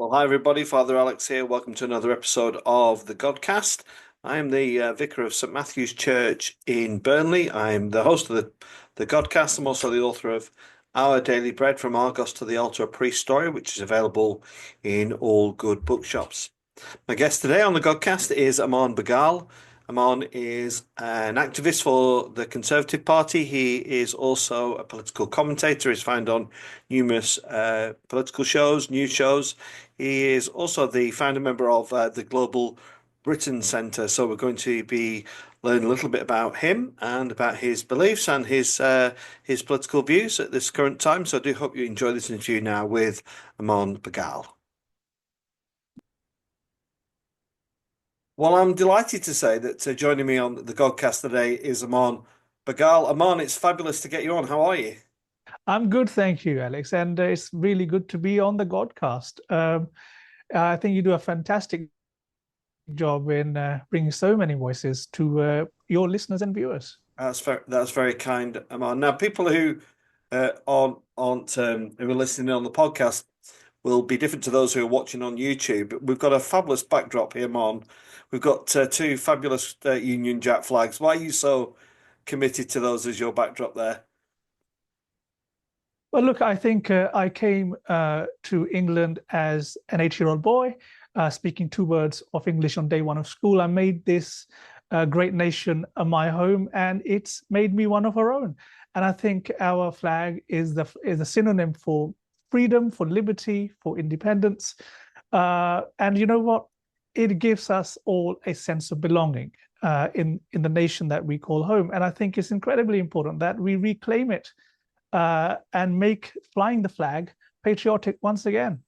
Well, hi everybody, Father Alex here. Welcome to another episode of the Godcast. I am the vicar of St Matthew's Church in Burnley. I'm the host of the Godcast. I'm also the author of Our Daily Bread from Argos to the Altar, a Priest Story, which is available in all good bookshops. My guest today on the Godcast is Aman Bhogal. Aman is an activist for the Conservative Party. He is also a political commentator. He's found on numerous political shows, news shows. He is also the founder member of the Global Britain Centre. So we're going to be learning a little bit about him and about his beliefs and his political views at this current time. So I do hope you enjoy this interview now with Aman Bhogal. Well, I'm delighted to say that joining me on the Godcast today is Aman Bhogal. Aman, it's fabulous to get you on. How are you? I'm good, thank you, Alex. And it's really good to be on the Godcast. I think you do a fantastic job in bringing so many voices to your listeners and viewers. That's very kind, Aman. Now, people who aren't who are listening on the podcast will be different to those who are watching on YouTube. We've got a fabulous backdrop here, Aman. We've got two fabulous Union Jack flags. Why are you so committed to those as your backdrop there? Well, look, I think I came to England as an 8-year-old boy, speaking 2 words of English on day one of school. I made this great nation my home, and it's made me one of our own. And I think our flag is a synonym for freedom, for liberty, for independence. And you know what? It gives us all a sense of belonging in the nation that we call home. And I think it's incredibly important that we reclaim it and make flying the flag patriotic once again.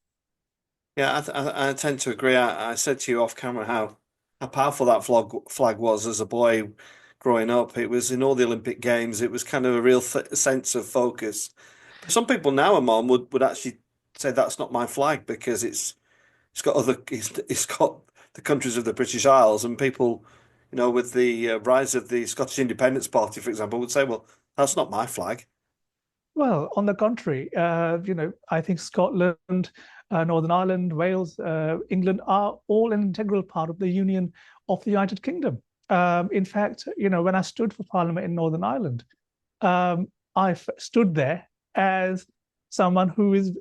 Yeah, I tend to agree. I said to you off camera how powerful that flag was as a boy growing up. It was in all the Olympic Games. It was kind of a real th sense of focus. But some people now, Amon, would actually say that's not my flag because it's got it's got the countries of the British Isles, and people, with the rise of the Scottish Independence Party, for example, would say, well, that's not my flag. Well, on the contrary, I think Scotland, Northern Ireland, Wales, England are all an integral part of the Union of the United Kingdom. In fact, when I stood for Parliament in Northern Ireland, I stood there as someone who is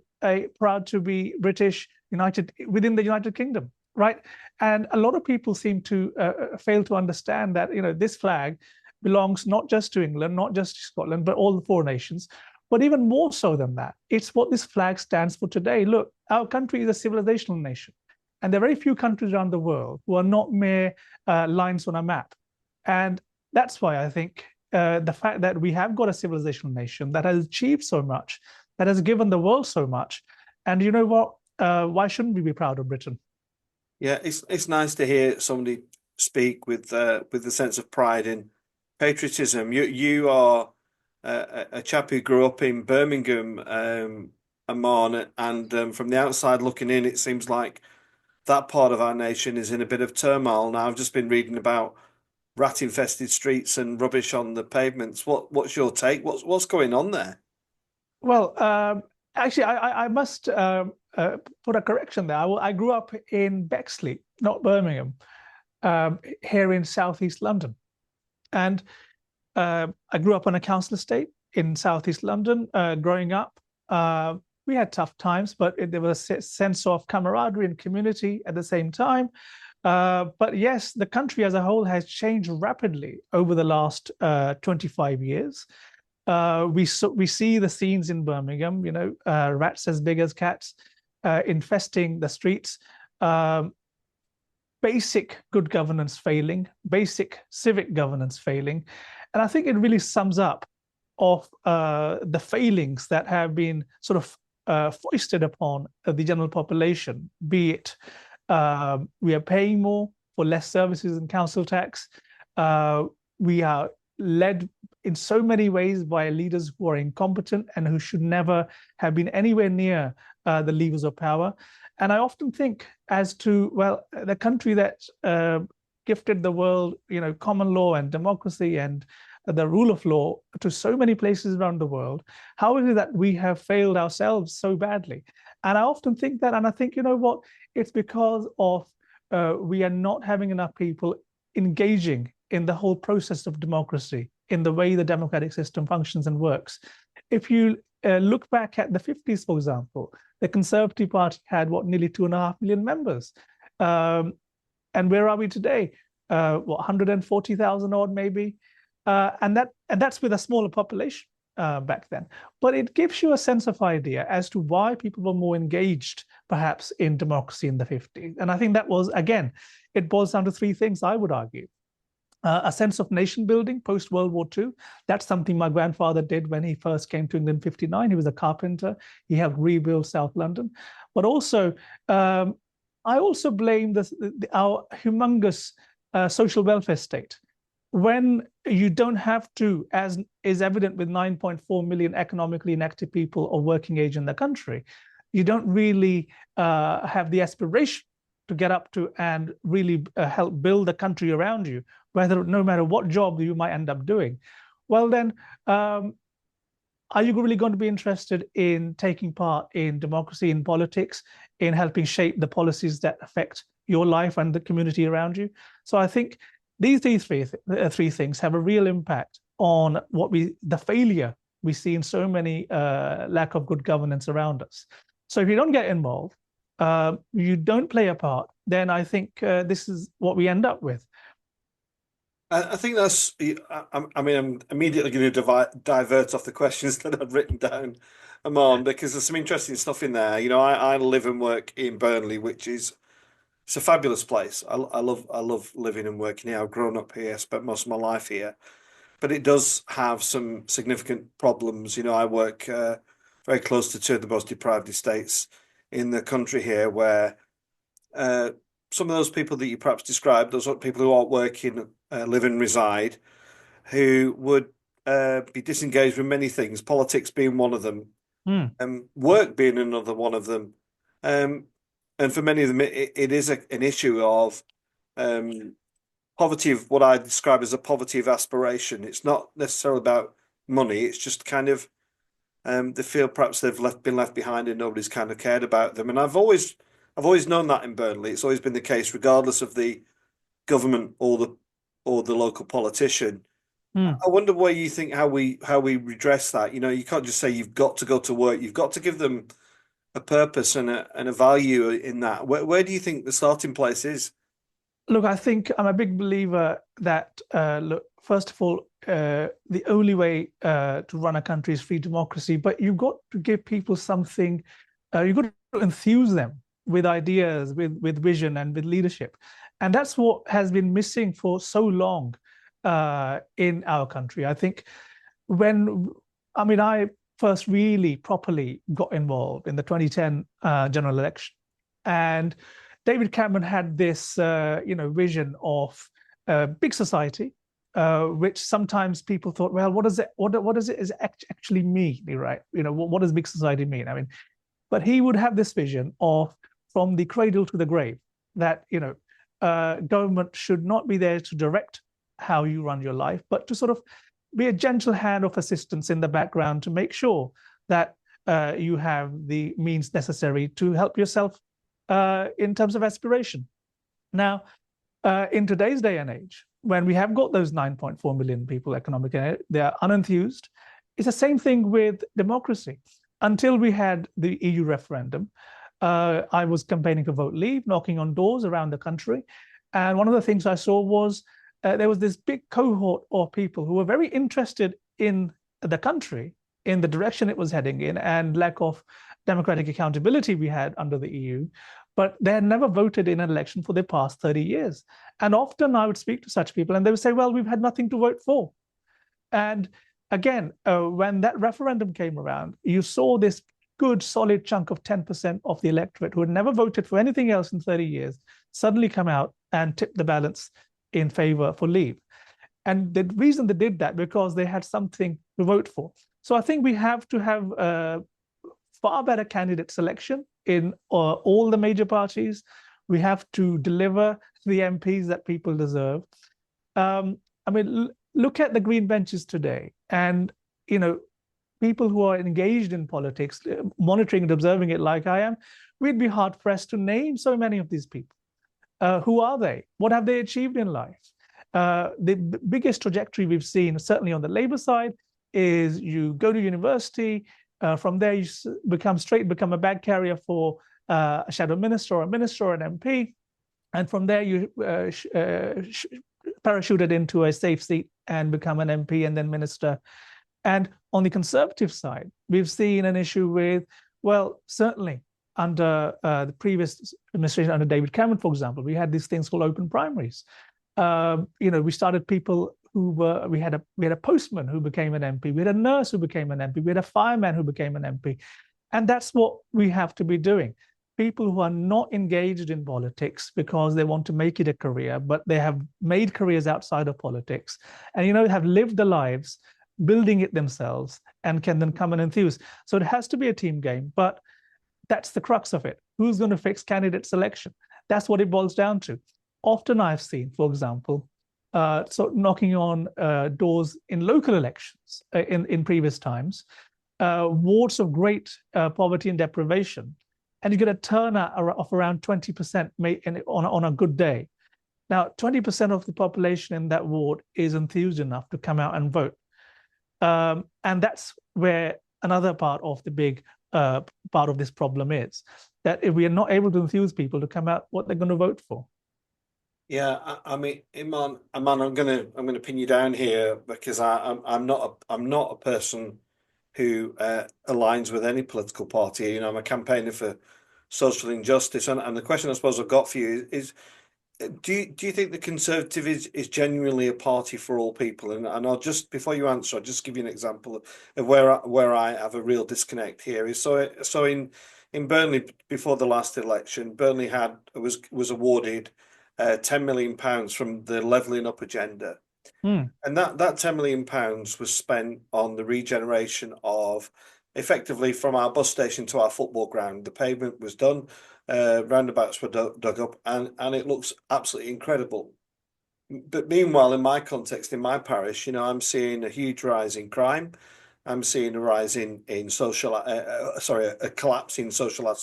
proud to be British United within the United Kingdom, right? And a lot of people seem to fail to understand that this flag belongs not just to England, not just to Scotland, but all the four nations. But even more so than that, it's what this flag stands for today. Look, our country is a civilizational nation, and there are very few countries around the world who are not mere lines on a map. And that's why I think the fact that we have got a civilizational nation that has achieved so much, that has given the world so much, and you know what? Why shouldn't we be proud of Britain? Yeah, it's nice to hear somebody speak with the sense of pride in patriotism. You are a chap who grew up in Birmingham, Amman, and from the outside looking in, it seems like that part of our nation is in a bit of turmoil now. I've just been reading about rat-infested streets and rubbish on the pavements. What's your take? What's going on there? Well, actually, I must put a correction there. I grew up in Bexley, not Birmingham, here in southeast London. And I grew up on a council estate in southeast London. Growing up, we had tough times, but there was a sense of camaraderie and community at the same time. But yes, the country as a whole has changed rapidly over the last 25 years. We see the scenes in Birmingham, rats as big as cats infesting the streets, basic good governance failing, basic civic governance failing. And I think it really sums up of the failings that have been sort of foisted upon the general population, be it we are paying more for less services and council tax. We are led in so many ways by leaders who are incompetent and who should never have been anywhere near the levers of power. And I often think as to, well, the country that gifted the world, common law and democracy and the rule of law to so many places around the world, how is it that we have failed ourselves so badly? And I often think that, and I think, you know what, it's because of we are not having enough people engaging in the whole process of democracy, in the way the democratic system functions and works. If you look back at the 50s, for example, the Conservative Party had what, nearly 2.5 million members. And where are we today? What, 140,000 odd maybe? And that's with a smaller population back then. But it gives you a sense of idea as to why people were more engaged, perhaps, in democracy in the 50s. And I think that was, again, it boils down to three things, I would argue. A sense of nation building post World War II. That's something my grandfather did when he first came to England in 1959. He was a carpenter. He helped rebuild South London. But also, I also blame our humongous social welfare state. When you don't have to, as is evident with 9.4 million economically inactive people of working age in the country, you don't really have the aspiration to get up to and really help build the country around you, whether no matter what job you might end up doing. Well, then, are you really going to be interested in taking part in democracy, in politics, in helping shape the policies that affect your life and the community around you? So I think these three things have a real impact on the failure we see in so many lack of good governance around us. So if you don't get involved, you don't play a part, then I think this is what we end up with. I think that's, I mean, I'm immediately going to divert off the questions that I'd written down, Amon, because there's some interesting stuff in there. You know, I live and work in Burnley, which is, it's a fabulous place. I love living and working here. I've grown up here, spent most of my life here, but it does have some significant problems. You know, I work very close to two of the most deprived estates in the country here, where some of those people that you perhaps described, those are people who aren't working, live and reside, who would be disengaged with many things, politics being one of them, Mm. work being another one of them. And for many of them, it is an issue of poverty, of what I describe as a poverty of aspiration. It's not necessarily about money. It's just kind of they feel perhaps been left behind and nobody's kind of cared about them. And I've always known that in Burnley. It's always been the case, regardless of the government or the local politician. Mm. I wonder where you think how we redress that. You know, you can't just say you've got to go to work. You've got to give them a purpose and a value in that. Where do you think the starting place is? Look, I think I'm a big believer that, look, first of all, the only way to run a country is free democracy, but you've got to give people something, you've got to enthuse them with ideas, with vision, and with leadership. And that's what has been missing for so long in our country. I think I first really properly got involved in the 2010 general election. And David Cameron had this, vision of big society, which sometimes people thought, well, what does it actually mean, right? You know, what does big society mean? I mean, but he would have this vision of from the cradle to the grave, that, government should not be there to direct how you run your life, but to sort of be a gentle hand of assistance in the background to make sure that you have the means necessary to help yourself in terms of aspiration. Now, in today's day and age, when we have got those 9.4 million people economically, they are unenthused. It's the same thing with democracy. Until we had the EU referendum, I was campaigning for Vote Leave, knocking on doors around the country. And one of the things I saw was there was this big cohort of people who were very interested in the country, in the direction it was heading in, and lack of democratic accountability we had under the EU, but they had never voted in an election for the past 30 years. And often I would speak to such people and they would say, well, we've had nothing to vote for. And again, when that referendum came around, you saw this good solid chunk of 10% of the electorate who had never voted for anything else in 30 years suddenly come out and tip the balance in favor for Leave. And the reason they did that, because they had something to vote for. So I think we have to have far better candidate selection in all the major parties. We have to deliver the MPs that people deserve. look at the green benches today, and you know, people who are engaged in politics, monitoring and observing it like I am, we'd be hard pressed to name so many of these people. Who are they? What have they achieved in life? The biggest trajectory we've seen, certainly on the Labour side, is you go to university, from there you become a bag carrier for a shadow minister or a minister or an MP, and from there you parachuted into a safe seat and become an MP and then minister. And on the Conservative side, we've seen an issue with, well, certainly under the previous administration, under David Cameron, for example, we had these things called open primaries. We started people who were, we had a postman who became an MP, we had a nurse who became an MP, we had a fireman who became an MP. And that's what we have to be doing. People who are not engaged in politics because they want to make it a career, but they have made careers outside of politics and, have lived their lives building it themselves and can then come and enthuse. So it has to be a team game, but that's the crux of it. Who's going to fix candidate selection? That's what it boils down to. Often I've seen, for example, knocking on doors in local elections in previous times, wards of great poverty and deprivation, and you get a turnout of around 20% on a good day. Now, 20% of the population in that ward is enthused enough to come out and vote. And that's where another part of the big part of this problem is, that if we are not able to enthuse people to come out what they're going to vote for. Yeah, I mean, Iman, I'm gonna pin you down here because I'm not a person who aligns with any political party. I'm a campaigner for social injustice, and the question I suppose I've got for you is, do you think the Conservative is genuinely a party for all people? And I'll just, before you answer, I'll just give you an example of where I have a real disconnect here. Is so in Burnley before the last election, Burnley was awarded £10 million from the Levelling Up agenda. And that £10 million was spent on the regeneration of, effectively, from our bus station to our football ground. The pavement was done, roundabouts were dug up, and it looks absolutely incredible. But meanwhile, in my context, in my parish, I'm seeing a huge rise in crime. I'm seeing a rise in social, a collapse in social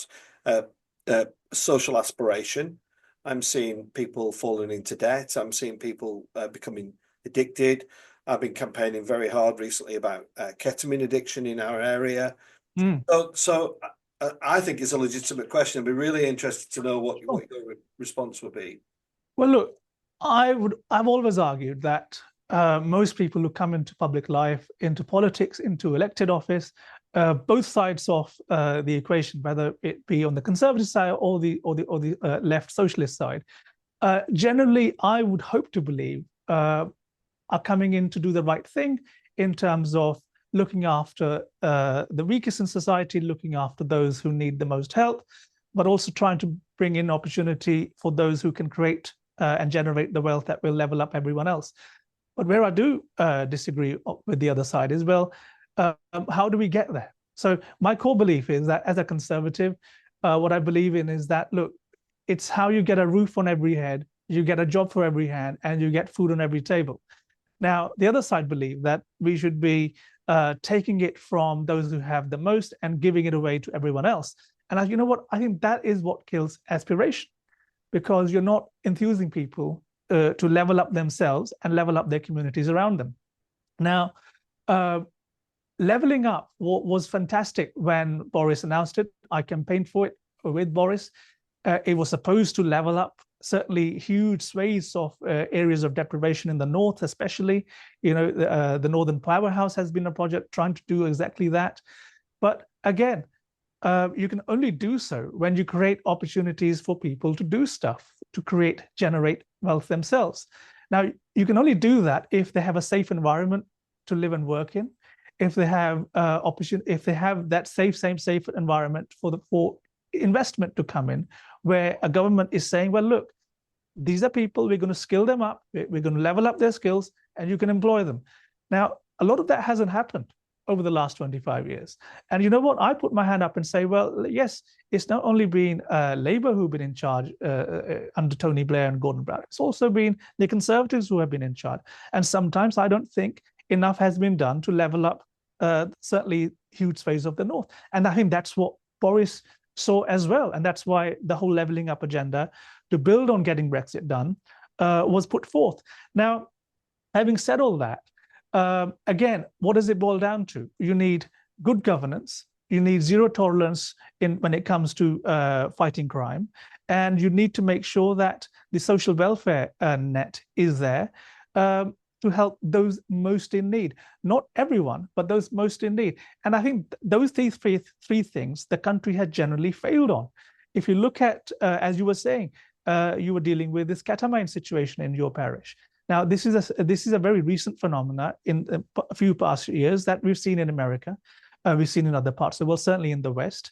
aspiration. I'm seeing people falling into debt. I'm seeing people becoming addicted. I've been campaigning very hard recently about ketamine addiction in our area. So I think it's a legitimate question. I'd be really interested to know what your response would be. Well, look, I've always argued that most people who come into public life, into politics, into elected office, both sides of the equation, whether it be on the Conservative side or the left socialist side, generally, I would hope to believe are coming in to do the right thing in terms of looking after the weakest in society, looking after those who need the most help, but also trying to bring in opportunity for those who can create and generate the wealth that will level up everyone else. But where I do disagree with the other side is, well, how do we get there? So my core belief is that as a Conservative, what I believe in is that, look, it's how you get a roof on every head, you get a job for every hand, and you get food on every table. Now, the other side believe that we should be taking it from those who have the most and giving it away to everyone else. And you know what? I think that is what kills aspiration, because you're not enthusing people to level up themselves and level up their communities around them. Now, leveling up was fantastic when Boris announced it. I campaigned for it with Boris. It was supposed to level up certainly huge swathes of areas of deprivation in the north, especially. The Northern Powerhouse has been a project trying to do exactly that. But again, you can only do so when you create opportunities for people to do stuff, to generate wealth themselves. Now, you can only do that if they have a safe environment to live and work in, if they have if they have that safe environment for investment to come in, where a government is saying, well, look, these are people, we're going to skill them up, we're going to level up their skills, and you can employ them. Now, a lot of that hasn't happened over the last 25 years. And you know what? I put my hand up and say, well, yes, it's not only been Labour who've been in charge under Tony Blair and Gordon Brown, it's also been the Conservatives who have been in charge. And sometimes I don't think enough has been done to level up certainly huge swathes of the North. And I think that's what Boris saw as well. And that's why the whole levelling up agenda to build on getting Brexit done was put forth. Now, having said all that, again, what does it boil down to? You need good governance. You need zero tolerance when it comes to fighting crime. And you need to make sure that the social welfare net is there to help those most in need. Not everyone, but those most in need. And I think those three things the country had generally failed on. If you look at, as you were saying, you were dealing with this catamine situation in your parish. Now, this is a very recent phenomena in a few past years that we've seen in America, we've seen in other parts of the world, certainly in the West.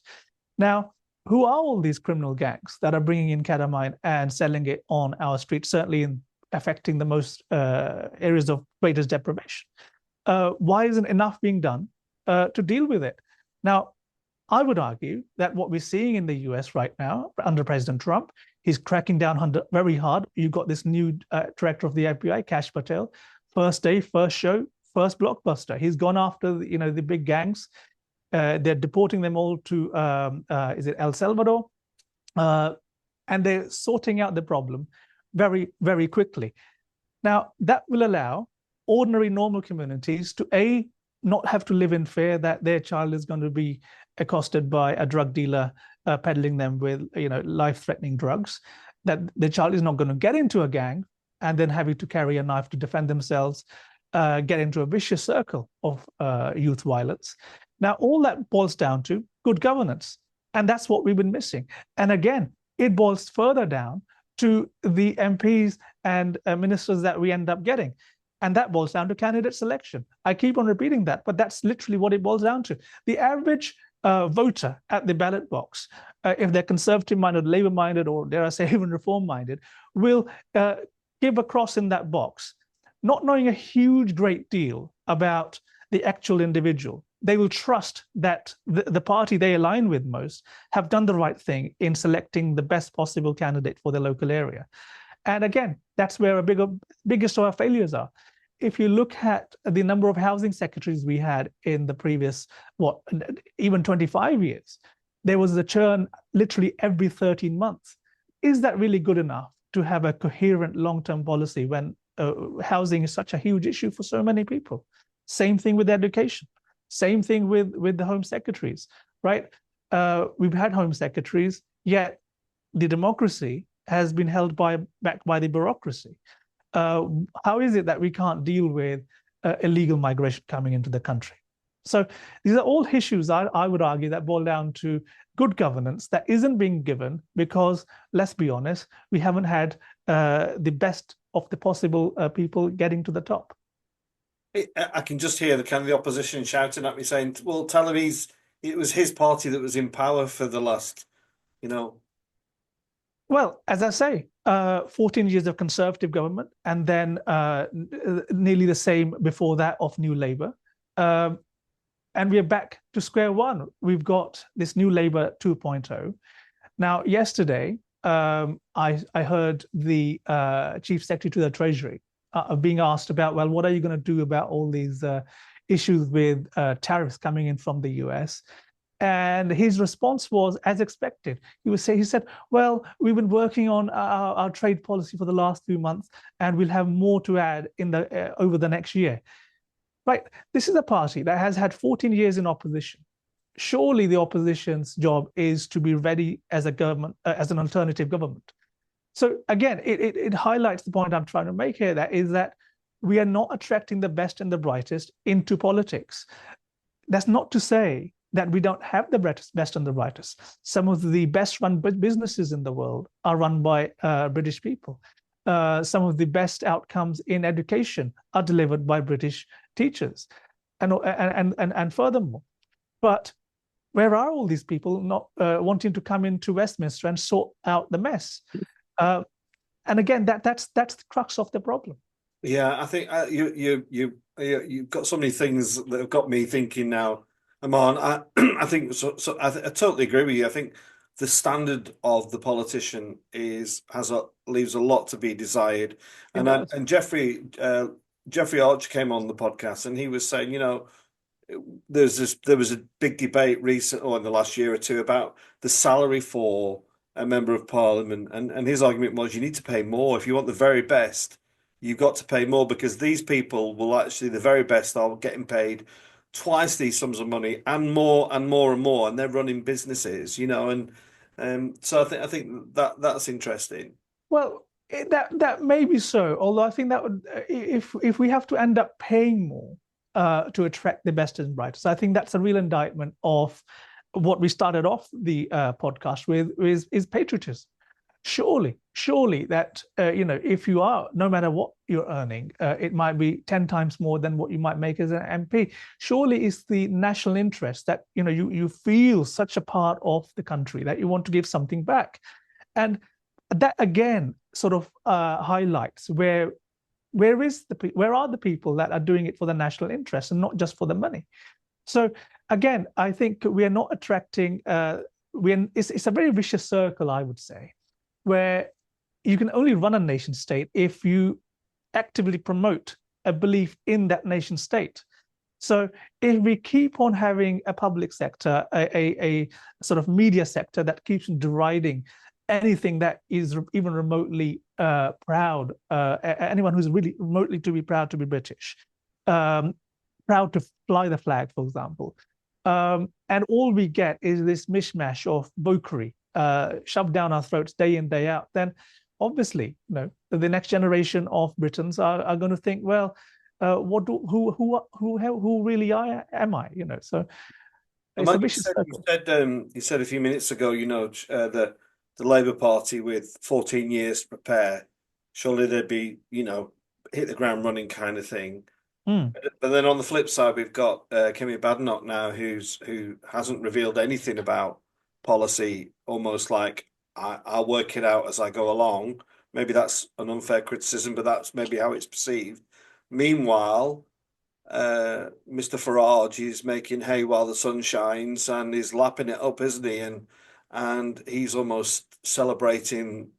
Now, who are all these criminal gangs that are bringing in ketamine and selling it on our streets, certainly in affecting the most areas of greatest deprivation? Why isn't enough being done to deal with it? Now, I would argue that what we're seeing in the US right now under President Trump, he's cracking down very hard. You've got this new director of the FBI, Kash Patel. First day, first show, first blockbuster. He's gone after the big gangs. They're deporting them all to is it El Salvador, and they're sorting out the problem very, very quickly. Now that will allow ordinary, normal communities to not have to live in fear that their child is going to be accosted by a drug dealer peddling them with life-threatening drugs, that the child is not going to get into a gang and then having to carry a knife to defend themselves, get into a vicious circle of youth violence. Now, all that boils down to good governance, and that's what we've been missing. And again, it boils further down to the MPs and ministers that we end up getting. And that boils down to candidate selection. I keep on repeating that, but that's literally what it boils down to. The average voter at the ballot box, if they're conservative-minded, Labour-minded, or dare I say even reform-minded, will give a cross in that box, not knowing a great deal about the actual individual. They will trust that the party they align with most have done the right thing in selecting the best possible candidate for the local area. And again, that's where biggest of our failures are. If you look at the number of housing secretaries we had in the previous, even 25 years, there was a churn literally every 13 months. Is that really good enough to have a coherent long-term policy when housing is such a huge issue for so many people? Same thing with education. Same thing with the home secretaries, right? We've had home secretaries, yet the democracy has been held back by the bureaucracy. How is it that we can't deal with illegal migration coming into the country? So these are all issues, I would argue, that boil down to good governance that isn't being given because, let's be honest, we haven't had the best of the possible people getting to the top. I can just hear the opposition shouting at me saying, well, tell him it was his party that was in power for the last, Well, as I say, 14 years of Conservative government, and then nearly the same before that of New Labour. And we are back to square one. We've got this New Labour 2.0. Now, yesterday, I heard the Chief Secretary to the Treasury being asked about, well, what are you going to do about all these issues with tariffs coming in from the US? And his response was as expected. He said, well, we've been working on our trade policy for the last few months, and we'll have more to add over the next year. Right. This is a party that has had 14 years in opposition. Surely the opposition's job is to be ready as a government, as an alternative government. So again, it highlights the point I'm trying to make here, that is that we are not attracting the best and the brightest into politics. That's not to say that we don't have the best and the brightest. Some of the best run businesses in the world are run by British people. Some of the best outcomes in education are delivered by British teachers, and furthermore. But where are all these people not wanting to come into Westminster and sort out the mess? And again, that's the crux of the problem. Yeah, I think you You've got so many things that have got me thinking now. Amon, I think I totally agree with you. I think the standard of the politician leaves a lot to be desired. It And does. and Jeffrey Archer came on the podcast and he was saying, there was a big debate recent or in the last year or two about the salary for a member of parliament, and his argument was you need to pay more if you want the very best. You've got to pay more because these people will actually the very best are getting paid twice these sums of money and more and more and more, and they're running businesses, and so I think that's interesting. Well, that may be so. Although I think that would, if we have to end up paying more to attract the best and brightest, I think that's a real indictment of what we started off the podcast with is patriotism. Surely that if you are, no matter what you're earning, it might be 10 times more than what you might make as an MP. Surely it's the national interest that you feel such a part of the country that you want to give something back, and that again sort of highlights where are the people that are doing it for the national interest and not just for the money. So again, I think we are not attracting. It's a very vicious circle, I would say, where you can only run a nation state if you actively promote a belief in that nation state. So if we keep on having a public sector, a sort of media sector that keeps deriding anything that is even remotely proud, anyone who's really remotely to be proud to be British, proud to fly the flag, for example. And all we get is this mishmash of wokery shoved down our throats day in, day out. Then obviously, the next generation of Britons are going to think, well, who really am I? So it's a Amand, vicious circle. you said a few minutes ago, the Labour Party with 14 years to prepare, surely they'd be, hit the ground running kind of thing. Mm. But then on the flip side, we've got Kemi Badenoch now, who hasn't revealed anything about policy, almost like I'll work it out as I go along. Maybe that's an unfair criticism, but that's maybe how it's perceived. Meanwhile, Mr. Farage is making hay while the sun shines and is lapping it up, isn't he? And he's almost celebrating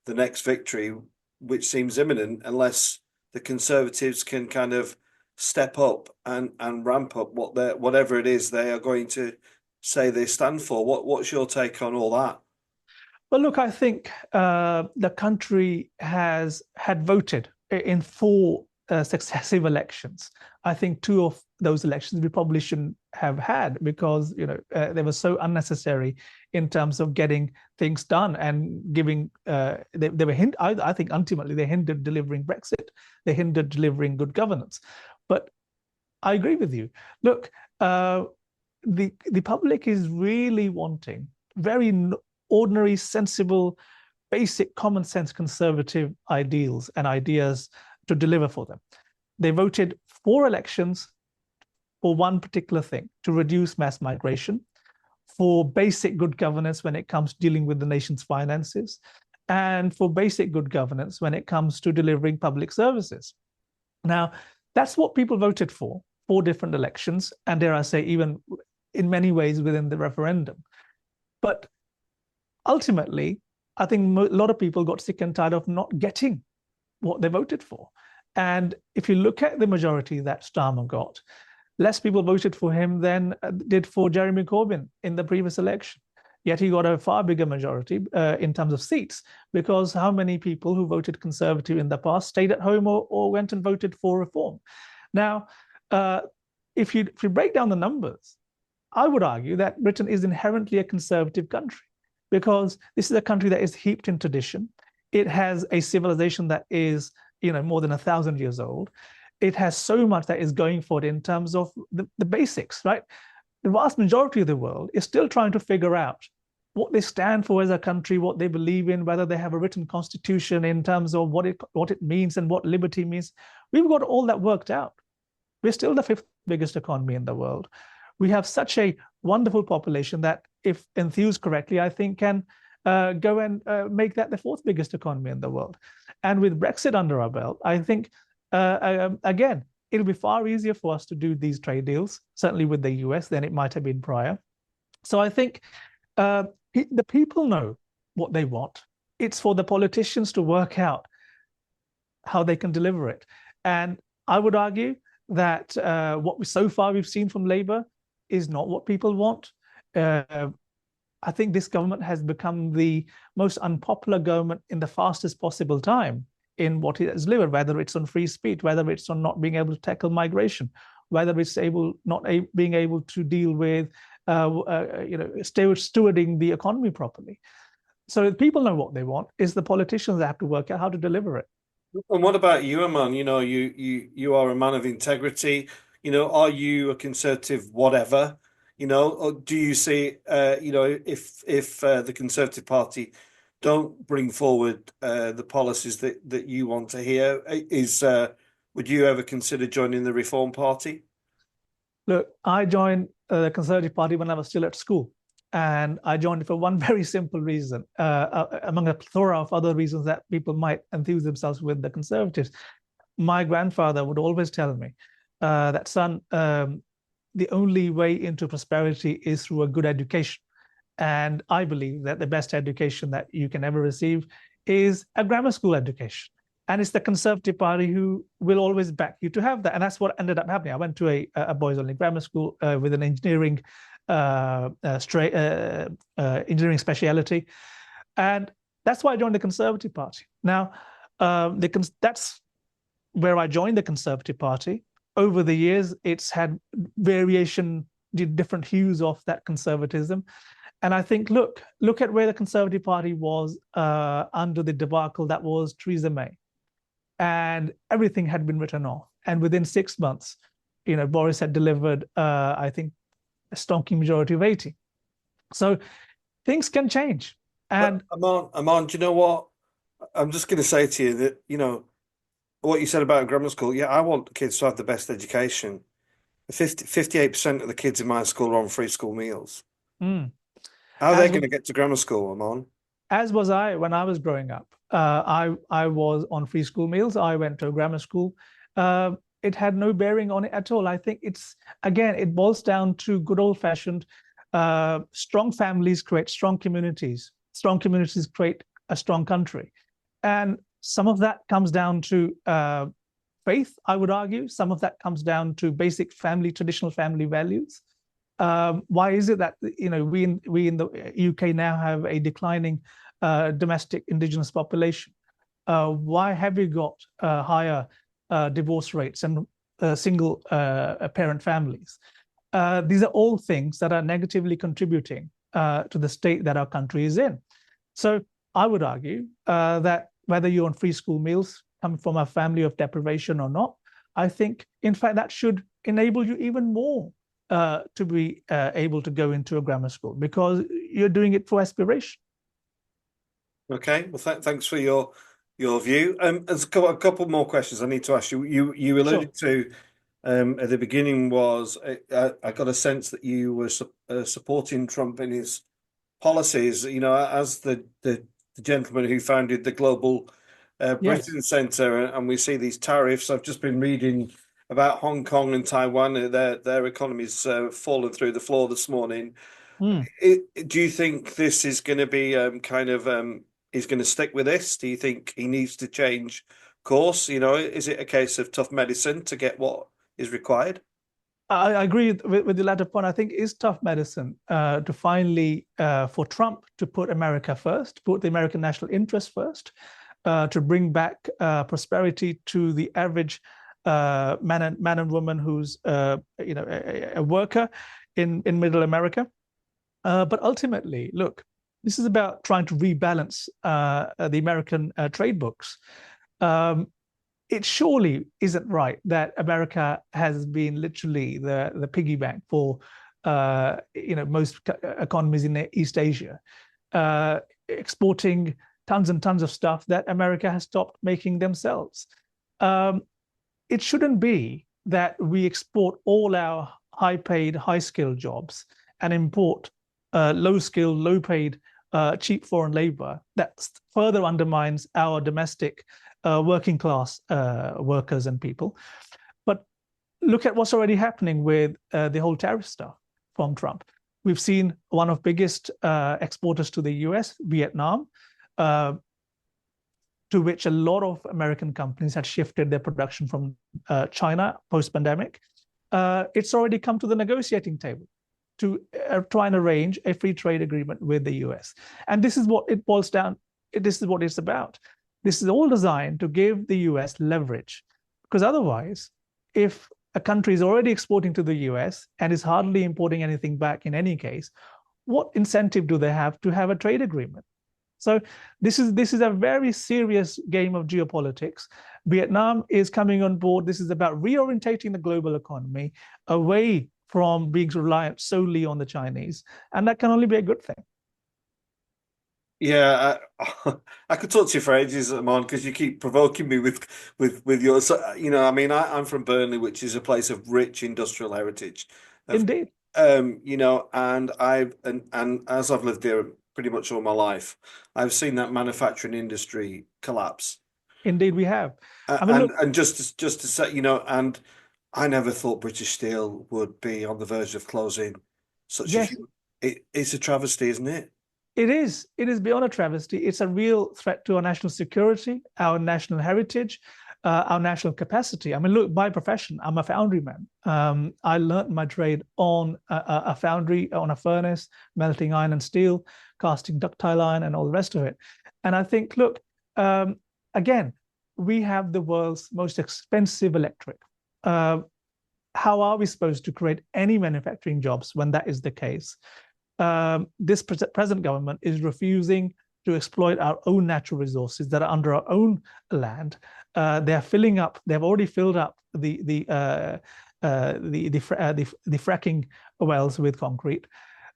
the next victory, which seems imminent, unless the Conservatives can kind of step up and ramp up whatever it is they are going to say they stand for. What's your take on all that? Well, look, I think the country has had voted in four successive elections. I think two of those elections we probably shouldn't have had because they were so unnecessary in terms of getting things done and giving. They were I think ultimately they hindered delivering Brexit. They hindered delivering good governance. But I agree with you. Look, the public is really wanting very ordinary, sensible, basic, common sense conservative ideals and ideas to deliver for them. They voted 4 elections for one particular thing: to reduce mass migration, for basic good governance when it comes to dealing with the nation's finances, and for basic good governance when it comes to delivering public services. Now, that's what people voted for 4 different elections, and dare I say, even in many ways within the referendum. But ultimately, I think a lot of people got sick and tired of not getting what they voted for. And if you look at the majority that Starmer got, less people voted for him than did for Jeremy Corbyn in the previous election. Yet he got a far bigger majority in terms of seats, because how many people who voted Conservative in the past stayed at home or went and voted for reform? Now, if you break down the numbers, I would argue that Britain is inherently a conservative country, because this is a country that is heaped in tradition. It has a civilization that is more than 1,000 years old. It has so much that is going for it in terms of the basics, right? The vast majority of the world is still trying to figure out what they stand for as a country, what they believe in, whether they have a written constitution in terms of what it means and what liberty means. We've got all that worked out. We're still the 5th biggest economy in the world. We have such a wonderful population that, if enthused correctly, I think can go and make that the 4th biggest economy in the world. And with Brexit under our belt, I think, again, it'll be far easier for us to do these trade deals, certainly with the US, than it might have been prior. So I think uh, the people know what they want. It's for the politicians to work out how they can deliver it. And I would argue that what we so far we've seen from Labour is not what people want. Uh, I think this government has become the most unpopular government in the fastest possible time in what it has delivered, whether it's on free speech, whether it's on not being able to tackle migration, whether it's being able to deal with stewarding the economy properly. So people know what they want. It's the politicians that have to work out how to deliver it. And what about you, Aman? You are a man of integrity. Are you a conservative, whatever? Or do you see, if the Conservative Party don't bring forward the policies that you want to hear, would you ever consider joining the Reform Party? Look, I joined the Conservative Party when I was still at school. And I joined it for one very simple reason, among a plethora of other reasons that people might enthuse themselves with the Conservatives. My grandfather would always tell me that, son, the only way into prosperity is through a good education. And I believe that the best education that you can ever receive is a grammar school education. And it's the Conservative Party who will always back you to have that. And that's what ended up happening. I went to a boys only grammar school with an engineering engineering speciality, and that's why I joined the Conservative Party. Now, that's where I joined the Conservative Party. Over the years, it's had different hues of that conservatism. And I think, look at where the Conservative Party was under the debacle that was Theresa May. And everything had been written off. And within 6 months, Boris had delivered, I think, a stonking majority of 80. So things can change. And Aman, do you know what? I'm just going to say to you that, what you said about grammar school. Yeah, I want kids to have the best education. 58% of the kids in my school are on free school meals. mm, How are they as going was, to get to grammar school, Aman? as was I when I was growing up. I was on free school meals. I went to a grammar school. It had no bearing on it at all. I think it boils down to good old-fashioned strong families create strong communities. Strong communities create a strong country. And some of that comes down to faith, I would argue. Some of that comes down to basic traditional family values. Why is it that we in the UK now have a declining domestic indigenous population? Why have we got higher divorce rates and single parent families? These are all things that are negatively contributing to the state that our country is in. So I would argue that whether you're on free school meals, come from a family of deprivation or not, I think, in fact, that should enable you even more to be able to go into a grammar school because you're doing it for aspiration. Okay, well, thanks for your view. There's a couple more questions I need to ask you. You Sure. alluded to at the beginning was I got a sense that you were supporting Trump in his policies. As the gentleman who founded the Global Yes. Britain Centre, and we see these tariffs. I've just been reading about Hong Kong and Taiwan. Their economies fallen through the floor this morning. Mm. Do you think this is going to be he's going to stick with this? Do you think he needs to change course? Is it a case of tough medicine to get what is required? I agree with the latter point. I think it's tough medicine to finally, for Trump to put America first, put the American national interest first, to bring back prosperity to the average man and woman who's a worker in middle America. But ultimately, look, this is about trying to rebalance the American trade books. It surely isn't right that America has been literally the piggy bank for most economies in East Asia, exporting tons and tons of stuff that America has stopped making themselves. It shouldn't be that we export all our high-paid, high-skilled jobs and import low-skilled, low-paid, cheap foreign labor that further undermines our domestic working class workers and people. But look at what's already happening with the whole tariff stuff from Trump. We've seen one of the biggest exporters to the US, Vietnam, uh, to which a lot of American companies had shifted their production from China post-pandemic. It's already come to the negotiating table to try and arrange a free trade agreement with the US. And this is what it boils down. This is what it's about. This is all designed to give the US leverage, because otherwise, if a country is already exporting to the US and is hardly importing anything back in any case, what incentive do they have to have a trade agreement? So this is a very serious game of geopolitics. Vietnam is coming on board. This is about reorientating the global economy away from being reliant solely on the Chinese, and that can only be a good thing. Yeah, I could talk to you for ages, Amon, because you keep provoking me with your. So, I mean, I'm from Burnley, which is a place of rich industrial heritage, of Indeed, and and as I've lived here pretty much all my life, I've seen that manufacturing industry collapse. indeed, we have. I mean, And look, just to say, and I never thought British Steel would be on the verge of closing such a yes, huge. It's a travesty, isn't it? it is. It is beyond a travesty. It's a real threat to our national security, our national heritage, our national capacity. I mean, look, by profession, I'm a foundry man. I learned my trade on a foundry, on a furnace, melting iron and steel, casting ductile iron, and all the rest of it. And I think, look, again, we have the world's most expensive electric. Uh, how are we supposed to create any manufacturing jobs when that is the case? This present government is refusing to exploit our own natural resources that are under our own land. They're filling up. They've already filled up the fracking wells with concrete.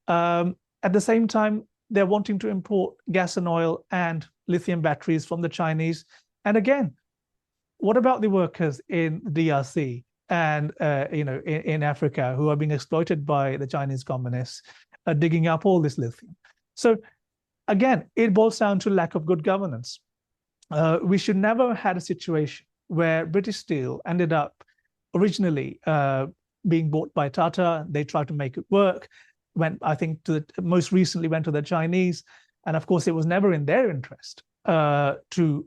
At the same time, they're wanting to import gas and oil and lithium batteries from the Chinese. And again, what about the workers in DRC and in Africa who are being exploited by the Chinese communists, digging up all this lithium? So again, it boils down to lack of good governance. We should never have had a situation where British Steel ended up originally being bought by Tata. They tried to make it work. Went, I think, most recently went to the Chinese, and of course, it was never in their interest to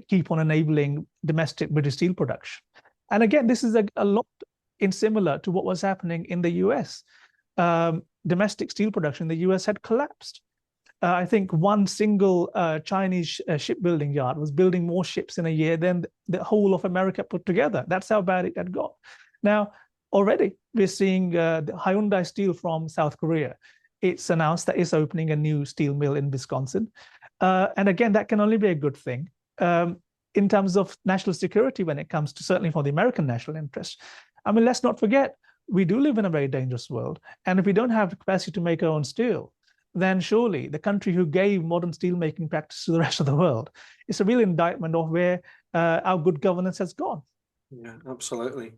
keep on enabling domestic British steel production. And again, this is a lot in similar to what was happening in the US. Domestic steel production in the US had collapsed. I think one single Chinese shipbuilding yard was building more ships in a year than the whole of America put together. That's how bad it had got. Now, already we're seeing the Hyundai Steel from South Korea. It's announced that it's opening a new steel mill in Wisconsin. And again, that can only be a good thing in terms of national security when it comes to certainly for the American national interest. I mean, let's not forget, we do live in a very dangerous world. And if we don't have the capacity to make our own steel, then surely the country who gave modern steelmaking practice to the rest of the world is a real indictment of where our good governance has gone. Yeah, absolutely.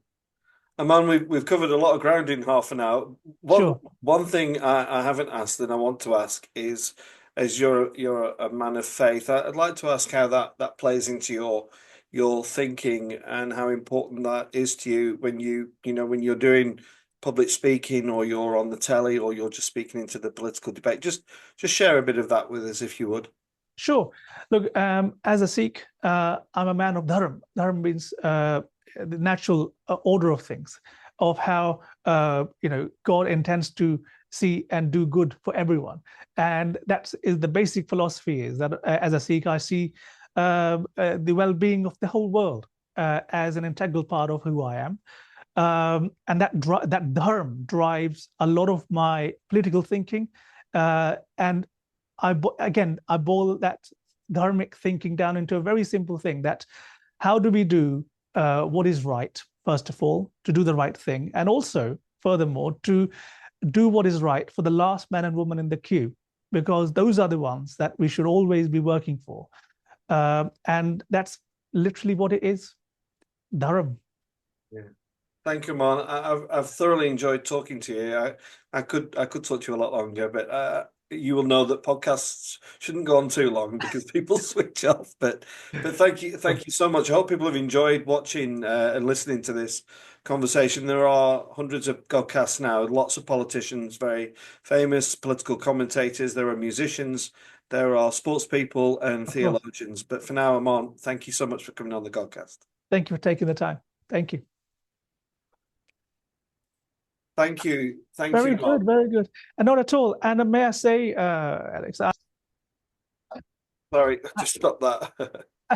Aman, we've covered a lot of ground in half an hour. One Sure. one thing I haven't asked and I want to ask is, as you're a man of faith, I'd like to ask how that plays into your thinking and how important that is to you when when you're doing public speaking or you're on the telly or you're just speaking into the political debate. Just share a bit of that with us if you would. Sure. Look, as a Sikh, I'm a man of dharma. Dharma means the natural order of things, of how God intends to see and do good for everyone, and that is the basic philosophy. Is that as a Sikh, I see the well-being of the whole world as an integral part of who I am, and that dharma drives a lot of my political thinking, and I boil that dharmic thinking down into a very simple thing: that how do we do what is right, first of all, to do the right thing, and also, furthermore, to do what is right for the last man and woman in the queue, because those are the ones that we should always be working for. And that's literally what it is, dharma. Yeah. Thank you, man. I've thoroughly enjoyed talking to you. I could talk to you a lot longer, but you will know that podcasts shouldn't go on too long because people switch off. But thank you so much. I hope people have enjoyed watching and listening to this conversation. There are hundreds of podcasts now, lots of politicians, very famous political commentators. There are musicians, there are sports people and Of course. theologians. But for now, Amon, thank you so much for coming on the Godcast. Thank you for taking the time. Thank you. Thank you, Very Amon. good, very good. And not at all. And may I say, Alex, Sorry, just stop that.